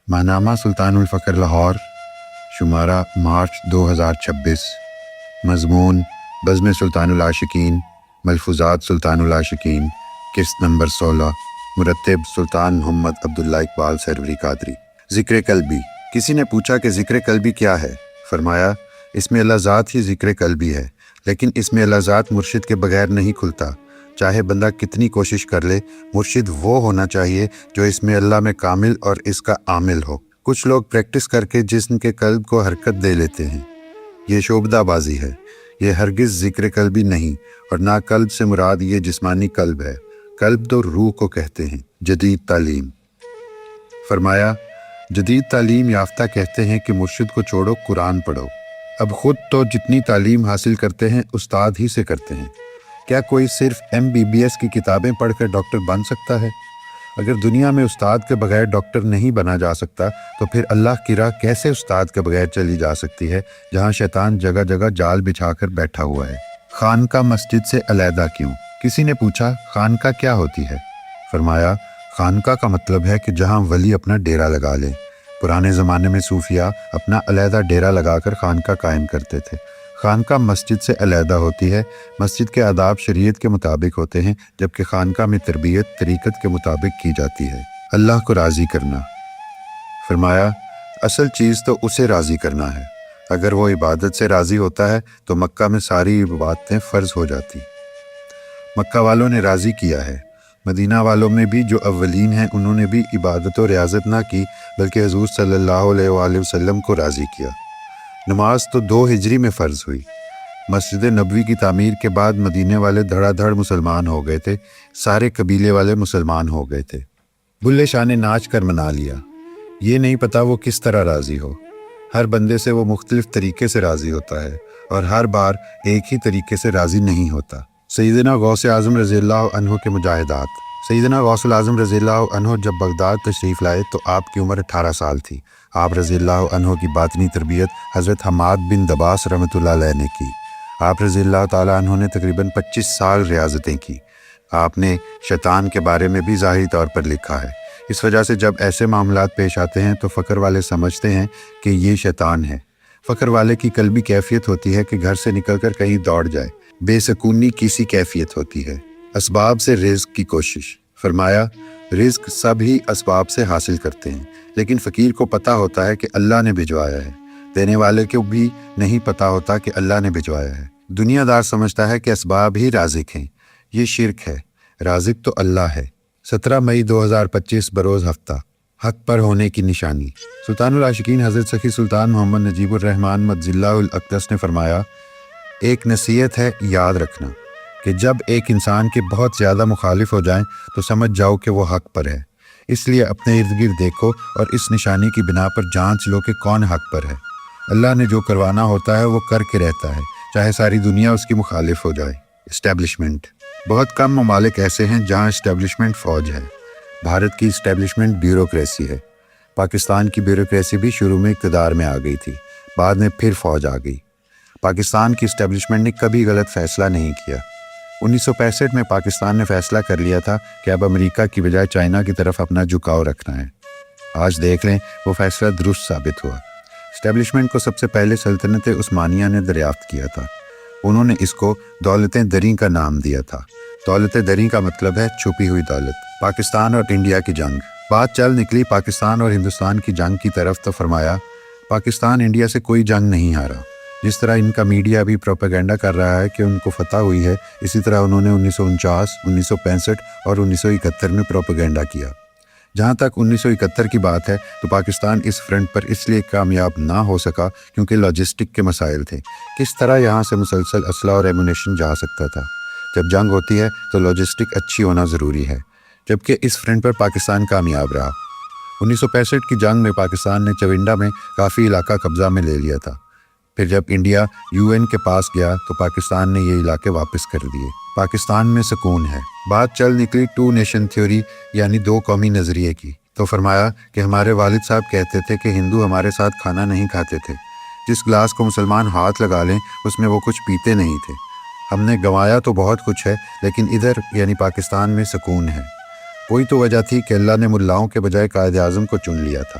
ماہنامہ سلطان الفقر لاہور، شمارہ مارچ 2026۔ مضمون: بزم سلطان العاشقین، ملفوظات سلطان العاشقین، قسط نمبر 16، مرتب سلطان محمد عبداللہ اقبال سروری قادری۔ ذکر قلبی۔ کسی نے پوچھا کہ ذکر قلبی کیا ہے؟ فرمایا، اس میں اللہ ذات ہی ذکر قلبی ہے، لیکن اس میں اللہ ذات مرشد کے بغیر نہیں کھلتا۔ چاہے بندہ کتنی کوشش کر لے، مرشد وہ ہونا چاہیے جو اس میں اللہ میں کامل اور اس کا عامل ہو۔ کچھ لوگ پریکٹس کر کے جسم کے قلب کو حرکت دے لیتے ہیں، یہ شعبدہ بازی ہے۔ یہ ہرگز ذکر قلبی نہیں، اور نہ قلب سے مراد یہ جسمانی قلب ہے، قلب تو روح کو کہتے ہیں۔ جدید تعلیم۔ فرمایا، جدید تعلیم یافتہ کہتے ہیں کہ مرشد کو چھوڑو، قرآن پڑھو۔ اب خود تو جتنی تعلیم حاصل کرتے ہیں استاد ہی سے کرتے ہیں۔ کیا کوئی صرف MBBS کی کتابیں پڑھ کر ڈاکٹر بن سکتا ہے؟ اگر دنیا میں استاد کے بغیر ڈاکٹر نہیں بنا جا سکتا تو پھر اللہ کی راہ کیسے استاد کے بغیر چلی جا سکتی ہے، جہاں شیطان جگہ جگہ جال بچھا کر بیٹھا ہوا ہے؟ خانقاہ مسجد سے علیحدہ کیوں؟ کسی نے پوچھا، خانقاہ کیا ہوتی ہے؟ فرمایا، خانقاہ کا مطلب ہے کہ جہاں ولی اپنا ڈیرا لگا لے۔ پرانے زمانے میں صوفیاء اپنا علیحدہ ڈیرا لگا کر خانقاہ قائم کرتے تھے۔ خانقاہ مسجد سے علیحدہ ہوتی ہے، مسجد کے آداب شریعت کے مطابق ہوتے ہیں، جبکہ خانقاہ میں تربیت طریقت کے مطابق کی جاتی ہے۔ اللہ کو راضی کرنا۔ فرمایا، اصل چیز تو اسے راضی کرنا ہے۔ اگر وہ عبادت سے راضی ہوتا ہے تو مکہ میں ساری عبادتیں فرض ہو جاتی۔ مکہ والوں نے راضی کیا ہے، مدینہ والوں میں بھی جو اولین ہیں انہوں نے بھی عبادت و ریاضت نہ کی، بلکہ حضور صلی اللہ علیہ وآلہ وسلم کو راضی کیا۔ نماز تو 2 ہجری میں فرض ہوئی۔ مسجد نبوی کی تعمیر کے بعد مدینے والے دھڑا دھڑ مسلمان ہو گئے تھے، سارے قبیلے والے مسلمان ہو گئے تھے۔ بلے شاہ نے ناچ کر منا لیا۔ یہ نہیں پتا وہ کس طرح راضی ہو۔ ہر بندے سے وہ مختلف طریقے سے راضی ہوتا ہے، اور ہر بار ایک ہی طریقے سے راضی نہیں ہوتا۔ سیدنا غوث اعظم رضی اللہ عنہ کے مجاہدات۔ سیدنا غوث الاعظم رضی اللہ عنہ جب بغداد تشریف لائے تو آپ کی عمر 18 سال تھی۔ آپ رضی اللہ عنہ کی باطنی تربیت حضرت حماد بن دباس رحمۃ اللہ علیہ نے کی۔ آپ رضی اللہ تعالیٰ عنہ نے تقریباً 25 سال ریاضتیں کی۔ آپ نے شیطان کے بارے میں بھی ظاہری طور پر لکھا ہے۔ اس وجہ سے جب ایسے معاملات پیش آتے ہیں تو فقر والے سمجھتے ہیں کہ یہ شیطان ہے۔ فقر والے کی قلبی کیفیت ہوتی ہے کہ گھر سے نکل کر کہیں دوڑ جائے، بے سکونی کی سی کیفیت ہوتی ہے۔ اسباب سے رزق کی کوشش۔ فرمایا، رزق سب ہی اسباب سے حاصل کرتے ہیں، لیکن فقیر کو پتہ ہوتا ہے کہ اللہ نے بھجوایا ہے، دینے والے کو بھی نہیں پتہ ہوتا کہ اللہ نے بھجوایا ہے۔ دنیا دار سمجھتا ہے کہ اسباب ہی رازق ہیں، یہ شرک ہے، رازق تو اللہ ہے۔ 17 مئی 2025 بروز ہفتہ۔ حق پر ہونے کی نشانی۔ سلطان العاشقین حضرت سخی سلطان محمد نجیب الرحمن مدظلہ الاقدس نے فرمایا، ایک نصیحت ہے، یاد رکھنا کہ جب ایک انسان کے بہت زیادہ مخالف ہو جائیں تو سمجھ جاؤ کہ وہ حق پر ہے۔ اس لیے اپنے ارد گرد دیکھو اور اس نشانی کی بنا پر جانچ لو کہ کون حق پر ہے۔ اللہ نے جو کروانا ہوتا ہے وہ کر کے رہتا ہے، چاہے ساری دنیا اس کی مخالف ہو جائے۔ اسٹیبلشمنٹ۔ بہت کم ممالک ایسے ہیں جہاں اسٹیبلشمنٹ فوج ہے۔ بھارت کی اسٹیبلشمنٹ بیوروکریسی ہے۔ پاکستان کی بیوروکریسی بھی شروع میں اقتدار میں آ گئی تھی، بعد میں پھر فوج آ گئی۔ پاکستان کی اسٹیبلشمنٹ نے کبھی غلط فیصلہ نہیں کیا۔ 1965 میں پاکستان نے فیصلہ کر لیا تھا کہ اب امریکہ کی بجائے چائنا کی طرف اپنا جھکاؤ رکھنا ہے۔ آج دیکھ لیں وہ فیصلہ درست ثابت ہوا۔ اسٹیبلشمنٹ کو سب سے پہلے سلطنت عثمانیہ نے دریافت کیا تھا۔ انہوں نے اس کو دولت دریں کا نام دیا تھا۔ دولت دریں کا مطلب ہے چھپی ہوئی دولت۔ پاکستان اور انڈیا کی جنگ۔ بات چل نکلی پاکستان اور ہندوستان کی جنگ کی طرف تو فرمایا، پاکستان انڈیا سے کوئی جنگ نہیں ہارا۔ جس طرح ان کا میڈیا بھی پروپیگنڈا کر رہا ہے کہ ان کو فتح ہوئی ہے، اسی طرح انہوں نے 1949، 1965 اور 1971 میں پروپیگنڈا کیا۔ جہاں تک 1971 کی بات ہے تو پاکستان اس فرنٹ پر اس لیے کامیاب نہ ہو سکا کیونکہ لاجسٹک کے مسائل تھے۔ کس طرح یہاں سے مسلسل اسلحہ اور ایمونیشن جا سکتا تھا؟ جب جنگ ہوتی ہے تو لاجسٹک اچھی ہونا ضروری ہے، جبکہ اس فرنٹ پر پاکستان کامیاب رہا۔ 1965 کی جنگ میں پاکستان نے چونڈا میں کافی علاقہ قبضہ میں لے لیا تھا۔ پھر جب انڈیا UN کے پاس گیا تو پاکستان نے یہ علاقے واپس کر دیے۔ پاکستان میں سکون ہے۔ بات چل نکلی 2 نیشن تھیوری یعنی 2 قومی نظریے کی، تو فرمایا کہ ہمارے والد صاحب کہتے تھے کہ ہندو ہمارے ساتھ کھانا نہیں کھاتے تھے، جس گلاس کو مسلمان ہاتھ لگا لیں اس میں وہ کچھ پیتے نہیں تھے۔ ہم نے گنوایا تو بہت کچھ ہے، لیکن ادھر یعنی پاکستان میں سکون ہے۔ کوئی تو وجہ تھی کہ اللہ نے ملاؤں کے بجائے قائد اعظم کو چن لیا تھا۔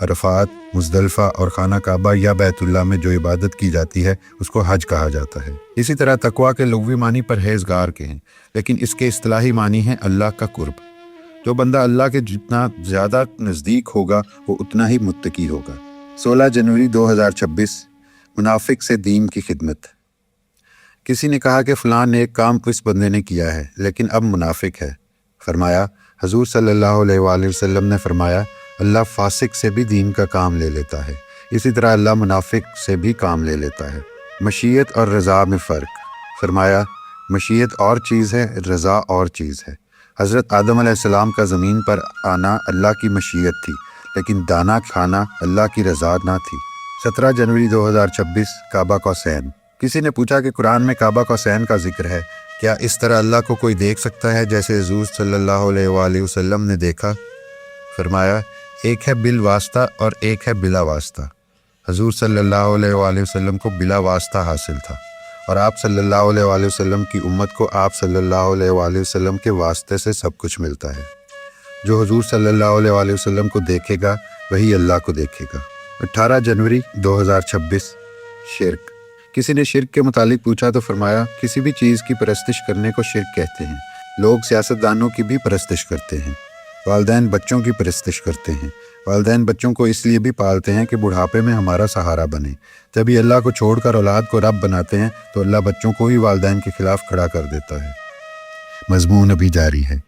عرفات، مزدلفہ اور خانہ کعبہ یا بیت اللہ میں جو عبادت کی جاتی ہے اس کو حج کہا جاتا ہے۔ اسی طرح تقویٰ کے لغوی معنی پرہیزگار کے ہیں، لیکن اس کے اصطلاحی معنی ہیں اللہ کا قرب۔ جو بندہ اللہ کے جتنا زیادہ نزدیک ہوگا وہ اتنا ہی متقی ہوگا۔ 16 جنوری 2026 منافق سے دین کی خدمت۔ کسی نے کہا کہ فلاں نیک کام اس بندے نے کیا ہے لیکن اب منافق ہے۔ فرمایا، حضور صلی اللہ علیہ وآلہ وسلم نے فرمایا، اللہ فاسق سے بھی دین کا کام لے لیتا ہے، اسی طرح اللہ منافق سے بھی کام لے لیتا ہے۔ مشیت اور رضا میں فرق۔ فرمایا، مشیت اور چیز ہے، رضا اور چیز ہے۔ حضرت آدم علیہ السلام کا زمین پر آنا اللہ کی مشیت تھی، لیکن دانا کھانا اللہ کی رضا نہ تھی۔ 17 جنوری 2026 کعبہ قوسین۔ کسی نے پوچھا کہ قرآن میں کعبہ قوسین کا ذکر ہے، کیا اس طرح اللہ کو کوئی دیکھ سکتا ہے جیسے حضور صلی اللہ علیہ وآلہ وسلم نے دیکھا؟ فرمایا، ایک ہے بالواسطہ اور ایک ہے بلا واسطہ۔ حضور صلی اللہ علیہ وآلہ وسلم کو بلا واسطہ حاصل تھا، اور آپ صلی اللہ علیہ وآلہ وسلم کی امت کو آپ صلی اللہ علیہ وآلہ وسلم کے واسطے سے سب کچھ ملتا ہے۔ جو حضور صلی اللہ علیہ وآلہ وسلم کو دیکھے گا وہی اللہ کو دیکھے گا۔ 18 جنوری 2026 شرک۔ کسی نے شرک کے متعلق پوچھا تو فرمایا، کسی بھی چیز کی پرستش کرنے کو شرک کہتے ہیں۔ لوگ سیاستدانوں کی بھی پرستش کرتے ہیں، والدین بچوں کی پرستش کرتے ہیں۔ والدین بچوں کو اس لیے بھی پالتے ہیں کہ بڑھاپے میں ہمارا سہارا بنے۔ جب یہ اللہ کو چھوڑ کر اولاد کو رب بناتے ہیں تو اللہ بچوں کو ہی والدین کے خلاف کھڑا کر دیتا ہے۔ مضمون ابھی جاری ہے۔